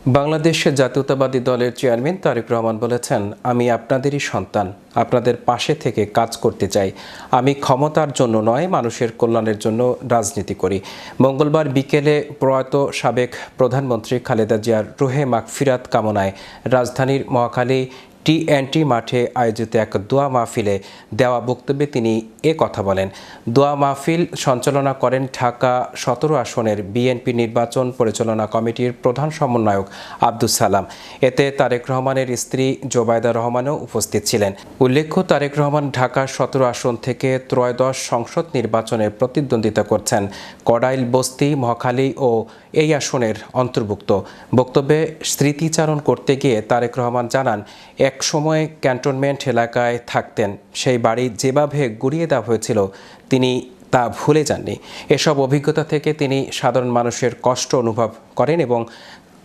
বাংলাদেশ জাতীয়তাবাদী দলের চেয়ারম্যান তারেক রহমান বলেছেন, আমি আপনাদেরই সন্তান, আপনাদের পাশে থেকে কাজ করতে চাই। আমি ক্ষমতার জন্য নয়, মানুষের কল্যাণের জন্য রাজনীতি করি। মঙ্গলবার বিকেলে প্রয়াত সাবেক প্রধানমন্ত্রী খালেদা জিয়ার রুহে মাগফিরাত কামনায় রাজধানীর মহাখালী টি&টি মাঠে আয়োজিত এক দোয়া মাহফিলে দেওয়া বক্তব্যে তিনি কথা বলেন। দোয়া মাহফিল সঞ্চালনা করেন ঢাকা ১৭ আসনের বিএনপি নির্বাচন পরিচালনা কমিটির প্রধান সমন্বয়ক আব্দুস সালাম। এতে তারেক রহমানের স্ত্রী জোবায়দা রহমানও উপস্থিত ছিলেন। উল্লেখ্য, তারেক রহমান ঢাকা ১৭ আসন থেকে ত্রয়োদশ সংসদ নির্বাচনে প্রতিদ্বন্দ্বিতা করছেন। কড়াইল, বস্তি, মহাখালী ও এই আসনের অন্তর্ভুক্ত। বক্তব্যে স্মৃতিচারণ করতে গিয়ে তারেক রহমান জানান, এক সময় ক্যান্টনমেন্ট এলাকায় থাকতেন, সেই বাড়ি যেভাবে গুড়িয়ে দেওয়া হয়েছিল তিনি তা ভুলে যাননি। এসব অভিজ্ঞতা থেকে তিনি সাধারণ মানুষের কষ্ট অনুভব করেন এবং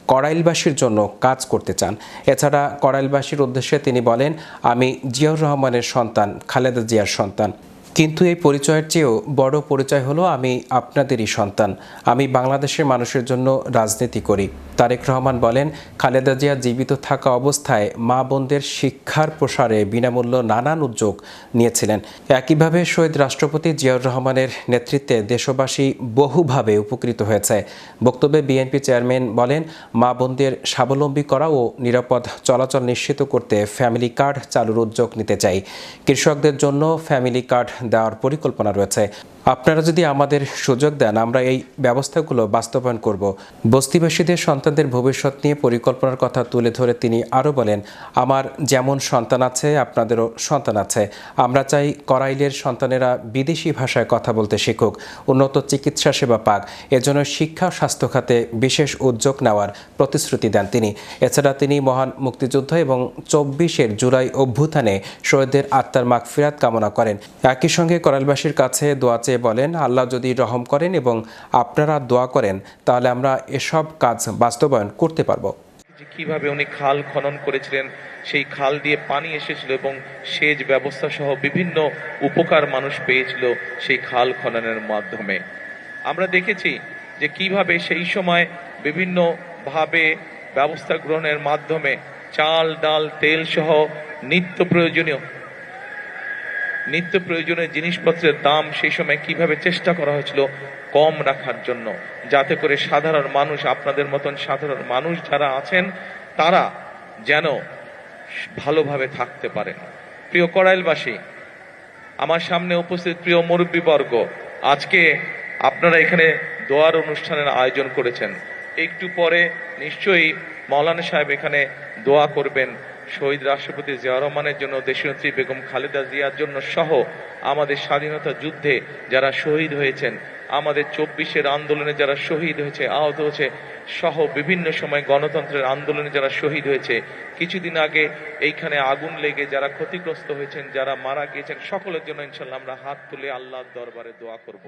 কড়াইলবাসীর জন্য কাজ করতে চান। এছাড়া কড়াইলবাসীর উদ্দেশ্যে তিনি বলেন, আমি জিয়াউর রহমানের সন্তান, খালেদা জিয়ার সন্তান। কিন্তু এই পরিচয়ের চেয়েও বড় পরিচয় হলো আমি আপনাদেরই সন্তান। আমি বাংলাদেশের মানুষের জন্য রাজনীতি করি। তারেক রহমান বলেন, খালেদা জিয়া জীবিত থাকা অবস্থায় মা বোনদের শিক্ষার প্রসারে বিনামূল্য নানান উদ্যোগ নিয়েছিলেন। একইভাবে শহীদ রাষ্ট্রপতি জিয়াউর রহমানের নেতৃত্বে দেশবাসী বহুভাবে উপকৃত হয়েছে। বক্তব্যে বিএনপি চেয়ারম্যান বলেন, মা বোনদের স্বাবলম্বী করা ও নিরাপদ চলাচল নিশ্চিত করতে ফ্যামিলি কার্ড চালুর উদ্যোগ নিতে চাই। কৃষকদের জন্য ফ্যামিলি কার্ড দেওয়ার পরিকল্পনা রয়েছে। আপনারা যদি আমাদের সুযোগ দেন, আমরা এই ব্যবস্থাগুলো বাস্তবায়ন করব। বস্তিবাসীদের সন্তানদের ভবিষ্যৎ নিয়ে পরিকল্পনার কথা তুলে ধরে তিনি আরও বলেন, আমার যেমন সন্তান আছে, আপনাদেরও সন্তান আছে। আমরা চাই কড়াইলের সন্তানেরা বিদেশি ভাষায় কথা বলতে শিখুক, উন্নত চিকিৎসা সেবা পাক। এজন্য শিক্ষা ও স্বাস্থ্য খাতে বিশেষ উদ্যোগ নেওয়ার প্রতিশ্রুতি দেন তিনি। এছাড়া তিনি মহান মুক্তিযুদ্ধ এবং ২৪ জুলাই অভ্যুত্থানে শহীদদের আত্মার মাগফিরাত কামনা করেন। একই সঙ্গে কড়াইলবাসীর কাছে দোয়া চেয়ে বলেন, আল্লাহ যদি রহম করেন এবং আপনারা দোয়া করেন, তাহলে আমরা এসব কাজ বাস্তবায়ন করতে পারব। কিভাবে উনি খাল খনন করেছিলেন, সেই খাল দিয়ে পানি এসেছিল এবং সেচ ব্যবস্থা সহ বিভিন্ন উপকার মানুষ পেয়েছিল সেই খাল খননের মাধ্যমে। আমরা দেখেছি যে কিভাবে সেই সময় বিভিন্ন ভাবে ব্যবস্থা গ্রহণের মাধ্যমে চাল, ডাল, তেল সহ নিত্য প্রয়োজনীয় জিনিসপত্রের দাম সেই সময় কিভাবে চেষ্টা করা হয়েছিল কম রাখার জন্য, যাতে করে সাধারণ মানুষ, আপনাদের মতন সাধারণ মানুষ যারা আছেন, তারা যেন ভালোভাবে থাকতে পারেন। প্রিয় কড়াইলবাসী, আমার সামনে উপস্থিত প্রিয় মুরব্বীবর্গ, আজকে আপনারা এখানে দোয়ার অনুষ্ঠানের আয়োজন করেছেন। একটু পরে নিশ্চয়ই মৌলানা সাহেব এখানে দোয়া করবেন শহীদ রাষ্ট্রপতি জিয়াউর রহমানের জন্য, দেশনেত্রী বেগম খালেদা জিয়ার জন্য সহ আমাদের স্বাধীনতা যুদ্ধে যারা শহীদ হয়েছেন, আমাদের ২৪ আন্দোলনে যারা শহীদ হয়েছে, আহত হয়েছে সহ বিভিন্ন সময় গণতন্ত্রের আন্দোলনে যারা শহীদ হয়েছে, কিছুদিন আগে এইখানে আগুন লেগে যারা ক্ষতিগ্রস্ত হয়েছেন, যারা মারা গিয়েছেন, সকলের জন্য ইনশাল্লাহ আমরা হাত তুলে আল্লাহর দরবারে দোয়া করব।